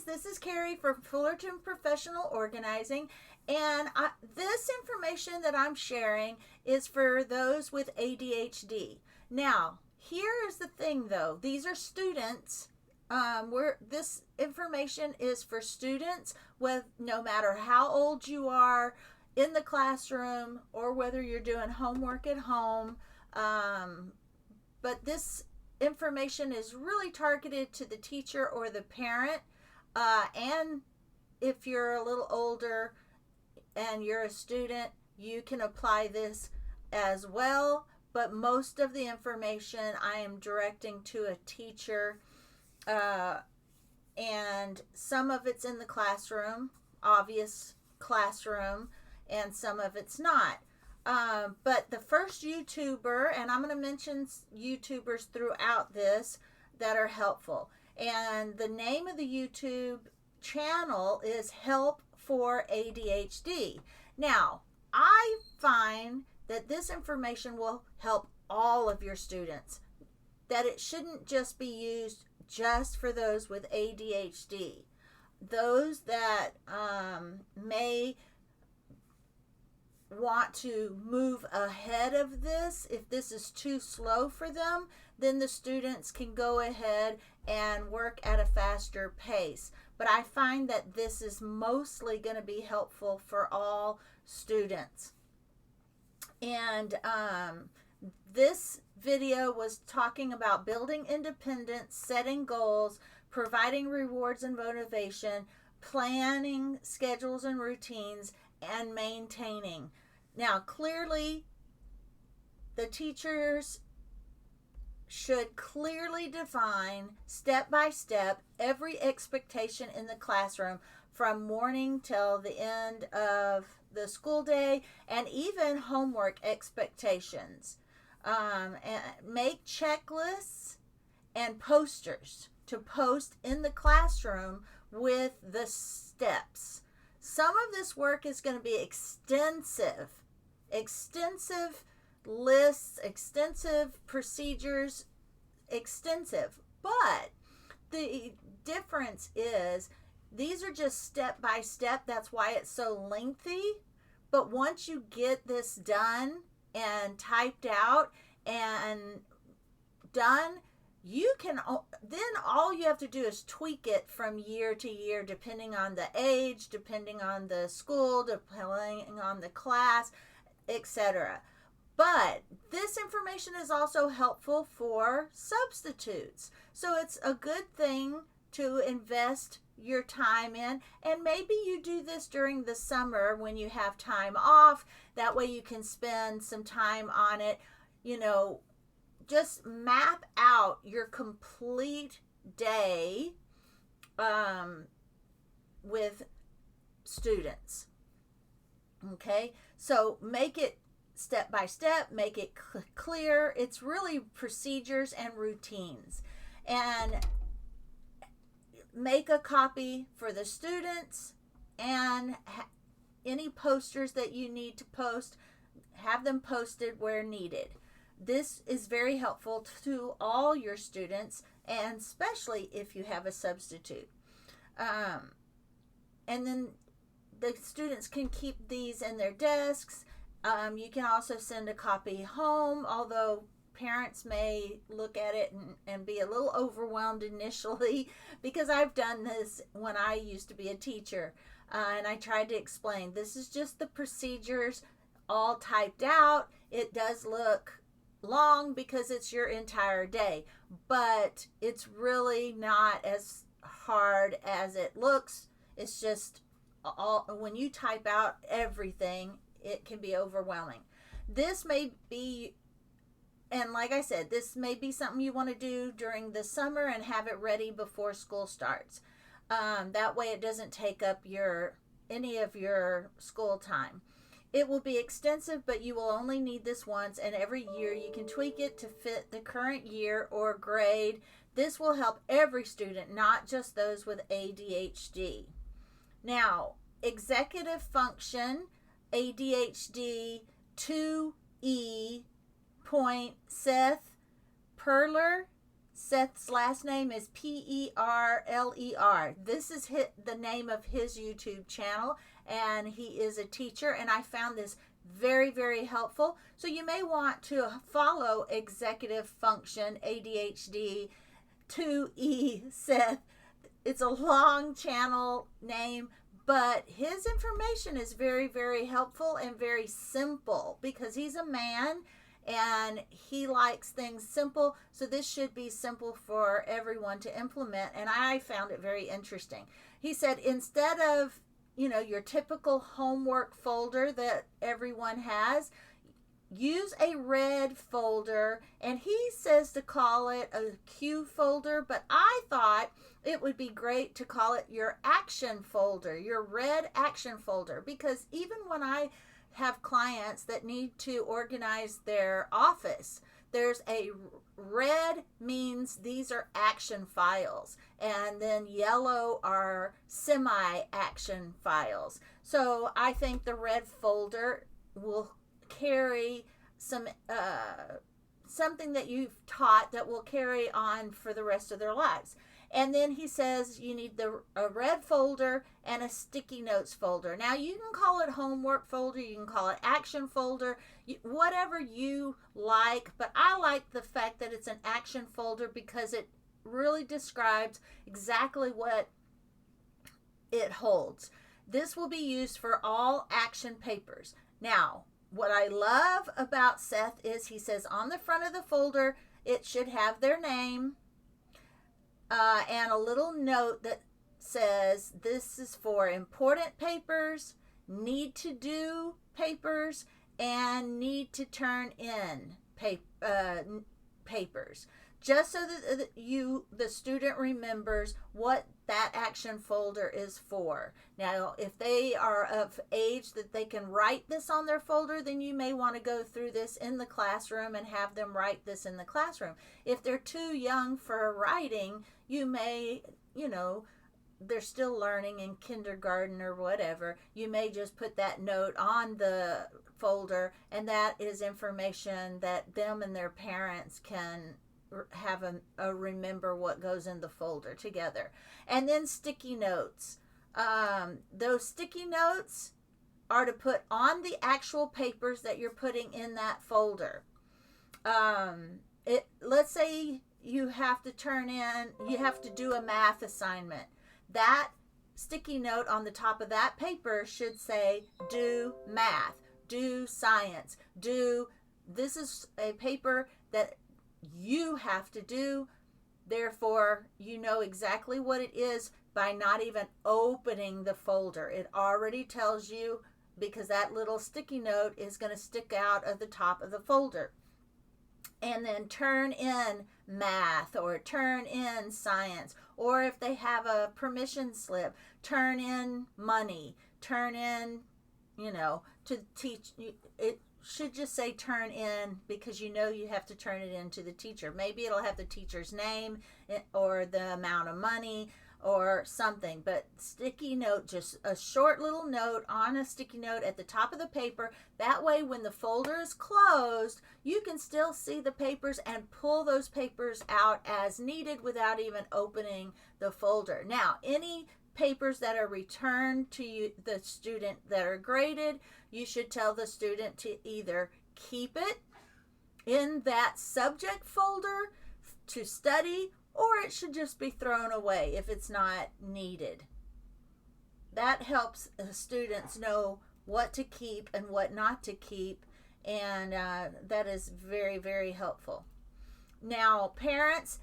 This is Carrie for Fullerton Professional Organizing, and this information that I'm sharing is for those with ADHD. Now, here is the thing though. These are students. This information is for students with no matter how old you are in the classroom or whether you're doing homework at home. But this information is really targeted to the teacher or the parent, and if you're a little older and you're a student, you can apply this as well. But most of the information I am directing to a teacher, and some of it's in the classroom, obvious classroom, and some of it's not. But the first YouTuber, and I'm going to mention YouTubers throughout this that are helpful. And the name of the YouTube channel is Help for ADHD. Now, I find that this information will help all of your students, that it shouldn't just be used just for those with ADHD. Those that may want to move ahead of this, if this is too slow for them, then the students can go ahead and work at a faster pace. But I find that this is mostly going to be helpful for all students. And this video was talking about building independence, setting goals, providing rewards and motivation, planning schedules and routines, and maintaining. Now, clearly, the teachers should clearly define step by step every expectation in the classroom from morning till the end of the school day, and even homework expectations. And make checklists and posters to post in the classroom with the steps. Some of this work is going to be extensive lists, extensive procedures, extensive. But the difference is these are just step by step. That's why it's so lengthy. But once you get this done and typed out and done, you can then all you have to do is tweak it from year to year, depending on the age, depending on the school, depending on the class, etc. But this information is also helpful for substitutes. So it's a good thing to invest your time in, and maybe you do this during the summer when you have time off. That way you can spend some time on it. Just map out your complete day with students. Okay, so make it step by step, make it clear. It's really procedures and routines. And make a copy for the students, and any posters that you need to post, have them posted where needed. This is very helpful to all your students, and especially if you have a substitute. And then the students can keep these in their desks. You can also send a copy home, although parents may look at it and be a little overwhelmed initially, because I've done this when I used to be a teacher, and I tried to explain this is just the procedures all typed out. It does look long because it's your entire day, but it's really not as hard as it looks. It's just when you type out everything, it can be overwhelming. This may be, and like I said, this may be something you want to do during the summer and have it ready before school starts. That way it doesn't take up any of your school time. It will be extensive, but you will only need this once, and every year you can tweak it to fit the current year or grade. This will help every student, not just those with ADHD. Now, executive function, ADHD 2E, point Seth, Perler, Seth's last name is Perler. This is the name of his YouTube channel, and he is a teacher, and I found this very, very helpful. So you may want to follow Executive Function ADHD 2E Seth. It's a long channel name, but his information is very, very helpful and very simple because he's a man and he likes things simple. So this should be simple for everyone to implement, and I found it very interesting. He said instead of, your typical homework folder that everyone has, use a red folder, and he says to call it a Q folder, but I thought it would be great to call it your action folder, your red action folder, because even when I have clients that need to organize their office, there's a red means these are action files, and then yellow are semi-action files. So I think the red folder will carry something that you've taught that will carry on for the rest of their lives. And then he says you need a red folder and a sticky notes folder. Now you can call it homework folder, you can call it action folder, whatever you like, but I like the fact that it's an action folder because it really describes exactly what it holds. This will be used for all action papers. Now, what I love about Seth is he says on the front of the folder it should have their name, and a little note that says this is for important papers, need to do papers, and need to turn in papers, just so that the student remembers what that action folder is for. Now, if they are of age that they can write this on their folder, then you may want to go through this in the classroom and have them write this in the classroom. If they're too young for writing, you may, they're still learning in kindergarten or whatever, you may just put that note on the folder, and that is information that them and their parents can have a remember what goes in the folder together. And then sticky notes. Those sticky notes are to put on the actual papers that you're putting in that folder. Let's say you have to do a math assignment. That sticky note on the top of that paper should say do math, do science, this is a paper that you have to do, therefore you know exactly what it is by not even opening the folder. It already tells you because that little sticky note is going to stick out of the top of the folder. And then turn in math or turn in science, or if they have a permission slip, turn in money, turn in, to teach. It should just say turn in because you have to turn it in to the teacher. Maybe it'll have the teacher's name or the amount of money or something, but sticky note, just a short little note on a sticky note at the top of the paper. That way when the folder is closed, you can still see the papers and pull those papers out as needed without even opening the folder. Now, any papers that are returned to you, the student, that are graded, you should tell the student to either keep it in that subject folder to study, or it should just be thrown away if it's not needed. That helps students know what to keep and what not to keep, and that is very, very helpful. Now, parents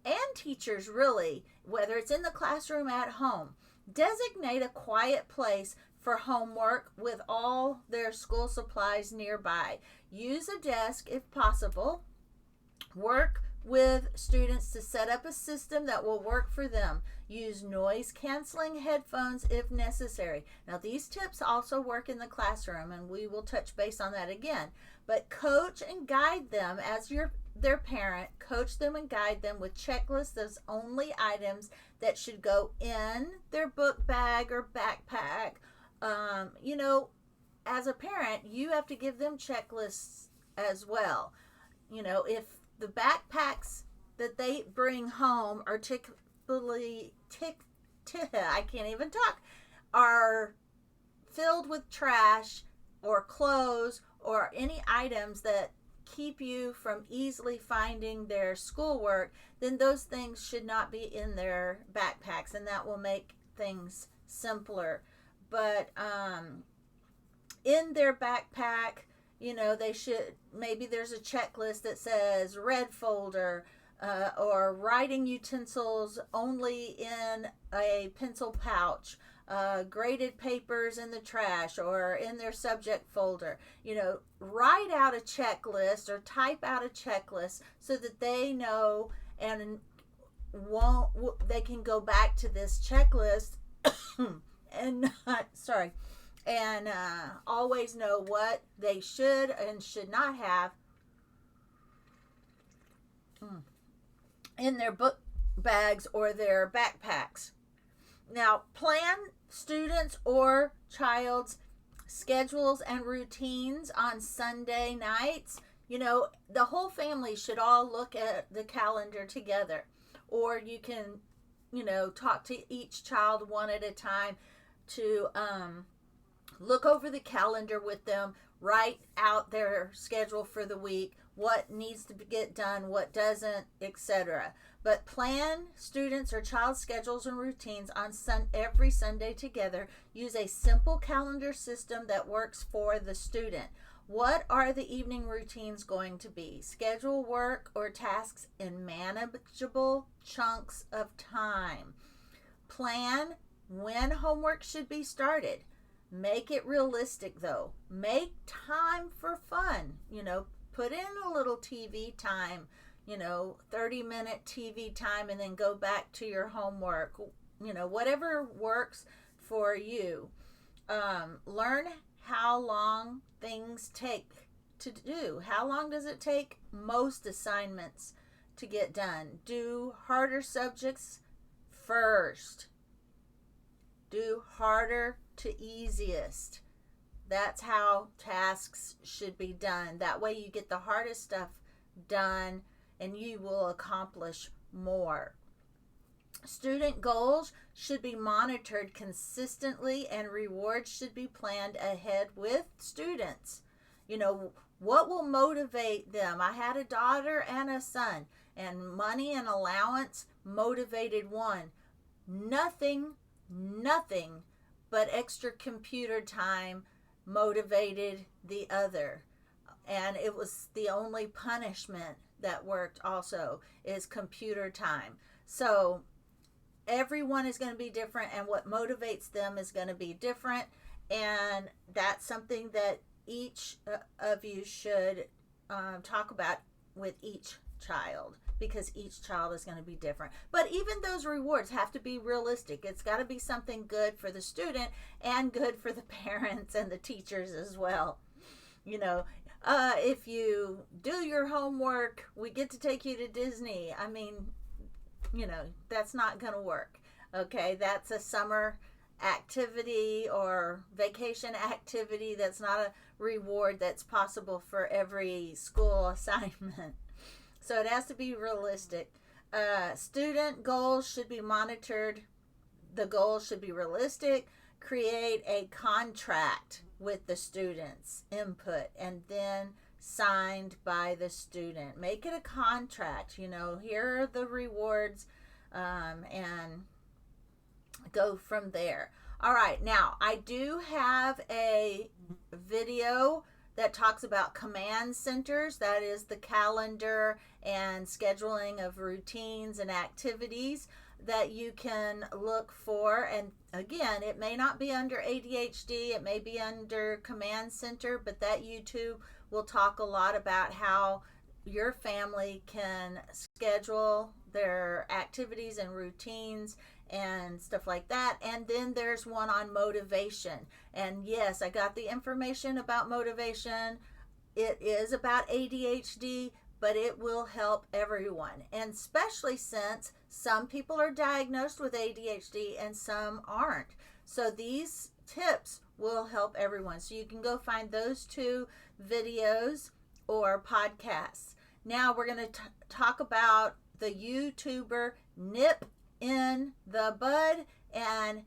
and teachers, really, whether it's in the classroom, at home, designate a quiet place for homework with all their school supplies nearby. Use a desk if possible. Work with students to set up a system that will work for them. Use noise-canceling headphones if necessary. Now, these tips also work in the classroom, and we will touch base on that again. But coach and guide them as their parent. Coach them and guide them with checklists of only items that should go in their book bag or backpack. As a parent, you have to give them checklists as well. If the backpacks that they bring home are typically, I can't even talk, are filled with trash or clothes or any items that keep you from easily finding their schoolwork, then those things should not be in their backpacks, and that will make things simpler. But in their backpack, they should, maybe there's a checklist that says red folder, or writing utensils only in a pencil pouch, graded papers in the trash or in their subject folder. Write out a checklist or type out a checklist so that they know and they can go back to this checklist and always know what they should and should not have in their book bags or their backpacks. Now, plan students' or child's schedules and routines on Sunday nights. The whole family should all look at the calendar together. Or you can, talk to each child one at a time to look over the calendar with them, write out their schedule for the week, what needs to get done, what doesn't, etc. But plan students' or child schedules and routines on every Sunday together. Use a simple calendar system that works for the student. What are the evening routines going to be? Schedule work or tasks in manageable chunks of time. Plan when homework should be started. Make it realistic, though. Make time for fun. Put in a little TV time, 30-minute TV time, and then go back to your homework. Whatever works for you. Learn how long things take to do. How long does it take most assignments to get done? Do harder subjects first. Do harder to easiest. That's how tasks should be done. That way you get the hardest stuff done and you will accomplish more. Student goals should be monitored consistently and rewards should be planned ahead with students. What will motivate them? I had a daughter and a son, and money and allowance motivated one. Nothing but extra computer time motivated the other. And it was the only punishment that worked also is computer time. So everyone is going to be different, and what motivates them is going to be different, and that's something that each of you should talk about with each child, because each child is going to be different. But even those rewards have to be realistic. It's got to be something good for the student and good for the parents and the teachers as well. If you do your homework, we get to take you to Disney. I mean, that's not going to work. Okay, that's a summer activity or vacation activity. That's not a reward that's possible for every school assignment. So it has to be realistic. Student goals should be monitored. The goals should be realistic. Create a contract with the students' input and then signed by the student. Make it a contract. Here are the rewards, and go from there. All right, now I do have a video that talks about command centers. That is the calendar and scheduling of routines and activities that you can look for. And again, it may not be under ADHD, it may be under command center, but that YouTube will talk a lot about how your family can schedule their activities and routines and stuff like that. And then there's one on motivation. And yes, I got the information about motivation. It is about ADHD, but it will help everyone. And especially since some people are diagnosed with ADHD and some aren't. So these tips will help everyone. So you can go find those two videos or podcasts. Now we're going to talk about the YouTuber Nip in the Bud and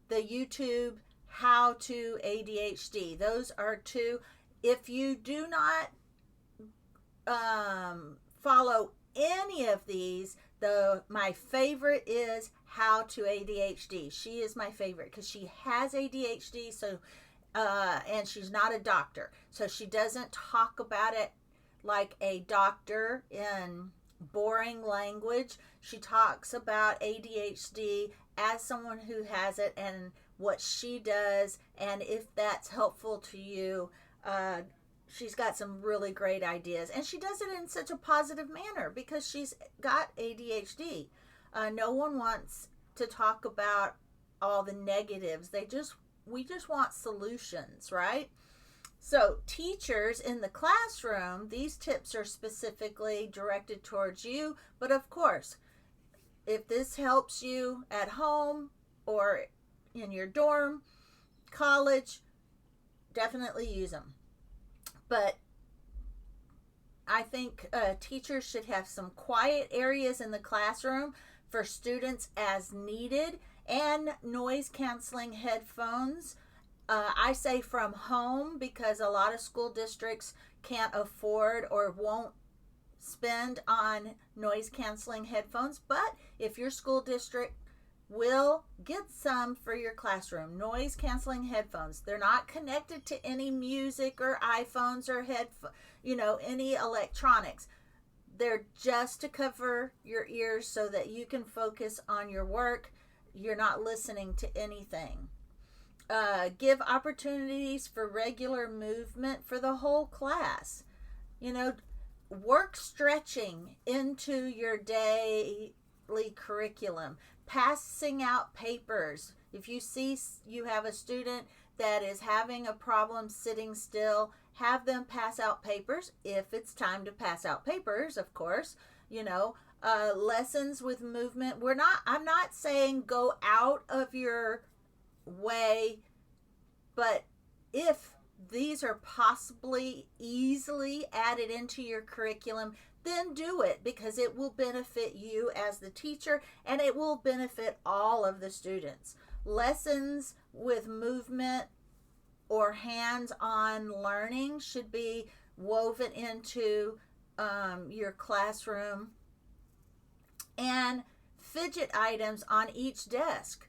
the YouTube How to ADHD. Those are two. If you do not follow any of these, my favorite is How to ADHD. She is my favorite because she has ADHD, so and she's not a doctor, so she doesn't talk about it like a doctor in boring language. She talks about ADHD as someone who has it and what she does, and if that's helpful to you. She's got some really great ideas, and she does it in such a positive manner because she's got ADHD. No one wants to talk about all the negatives. We just want solutions, right? So teachers in the classroom, these tips are specifically directed towards you, but of course, if this helps you at home or in your dorm, college, definitely use them. But I think teachers should have some quiet areas in the classroom for students as needed, and noise canceling headphones. I say from home because a lot of school districts can't afford or won't spend on noise canceling headphones. But if your school district will, get some for your classroom. Noise canceling headphones. They're not connected to any music or iPhones or any electronics. They're just to cover your ears so that you can focus on your work. You're not listening to anything. Give opportunities for regular movement for the whole class. Work stretching into your daily curriculum. Passing out papers. If you see you have a student that is having a problem sitting still, have them pass out papers if it's time to pass out papers, of course. Lessons with movement. I'm not saying go out of your way, but if these are possibly easily added into your curriculum, then do it, because it will benefit you as the teacher and it will benefit all of the students. Lessons with movement or hands-on learning should be woven into your classroom. And fidget items on each desk.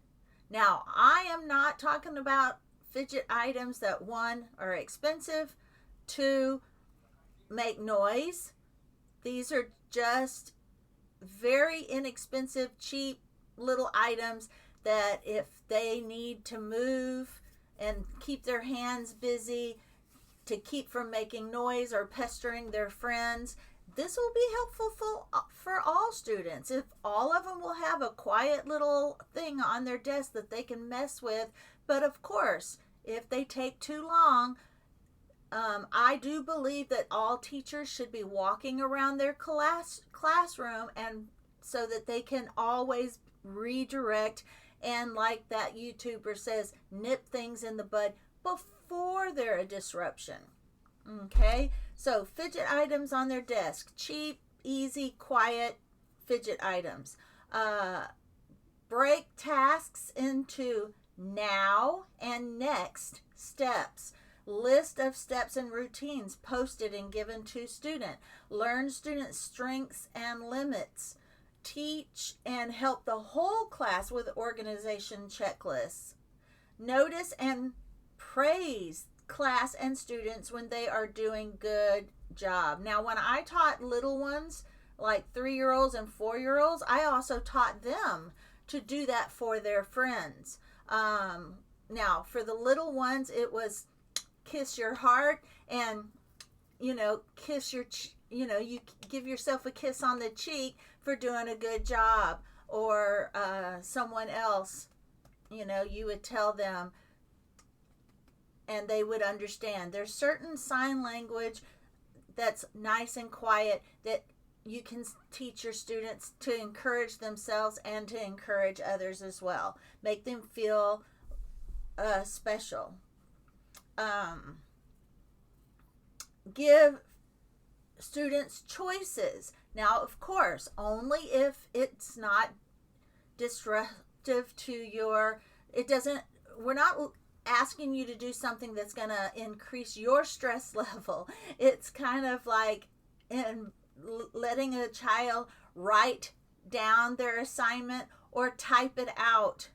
Now, I am not talking about fidget items that, one, are expensive, two, make noise. These are just very inexpensive, cheap little items that if they need to move and keep their hands busy to keep from making noise or pestering their friends, this will be helpful for all students. If all of them will have a quiet little thing on their desk that they can mess with. But of course, if they take too long, I do believe that all teachers should be walking around their classroom, and so that they can always redirect and, like that YouTuber says, nip things in the bud before they're a disruption. Okay, so fidget items on their desk, cheap, easy, quiet fidget items. Break tasks into now and next steps. List of steps and routines posted and given to student. Learn student strengths and limits. Teach and help the whole class with organization checklists. Notice and praise class and students when they are doing good job. Now, when I taught little ones, like 3-year-olds and 4-year-olds, I also taught them to do that for their friends. Now, for the little ones, it was kiss your heart and, kiss your, you give yourself a kiss on the cheek for doing a good job. Or someone else, you would tell them and they would understand. There's certain sign language that's nice and quiet that you can teach your students to encourage themselves and to encourage others as well. Make them feel special. Give students' choices. Now, of course, only if it's not disruptive to your, we're not asking you to do something that's going to increase your stress level. It's kind of like in letting a child write down their assignment or type it out,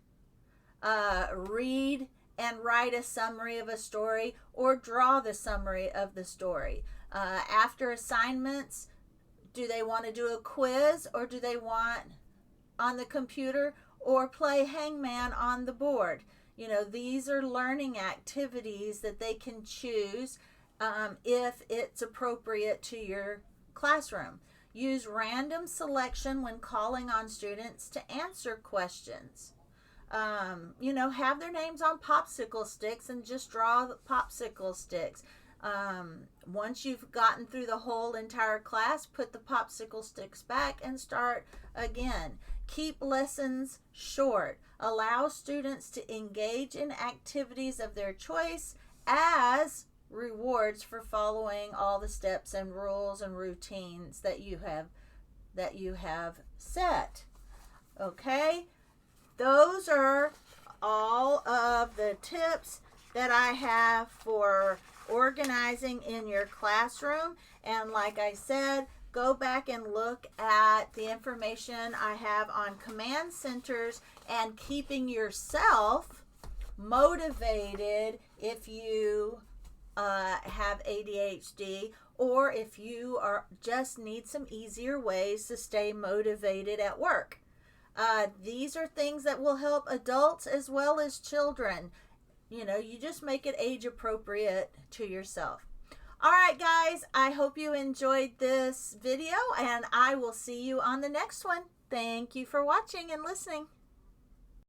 read and write a summary of a story or draw the summary of the story. After assignments, do they want to do a quiz, or do they want on the computer or play hangman on the board? You know, these are learning activities that they can choose if it's appropriate to your classroom. Use random selection when calling on students to answer questions. You know, have their names on popsicle sticks and just draw the popsicle sticks. Once you've gotten through the whole entire class, put the popsicle sticks back and start again. Keep lessons short. Allow students to engage in activities of their choice as rewards for following all the steps and rules and routines that you have set. Okay? Those are all of the tips that I have for organizing in your classroom. And like I said, go back and look at the information I have on command centers and keeping yourself motivated if you have ADHD, or if you just need some easier ways to stay motivated at work. These are things that will help adults as well as children. You know, you just make it age appropriate to yourself. All right, guys, I hope you enjoyed this video, and I will see you on the next one. Thank you for watching and listening.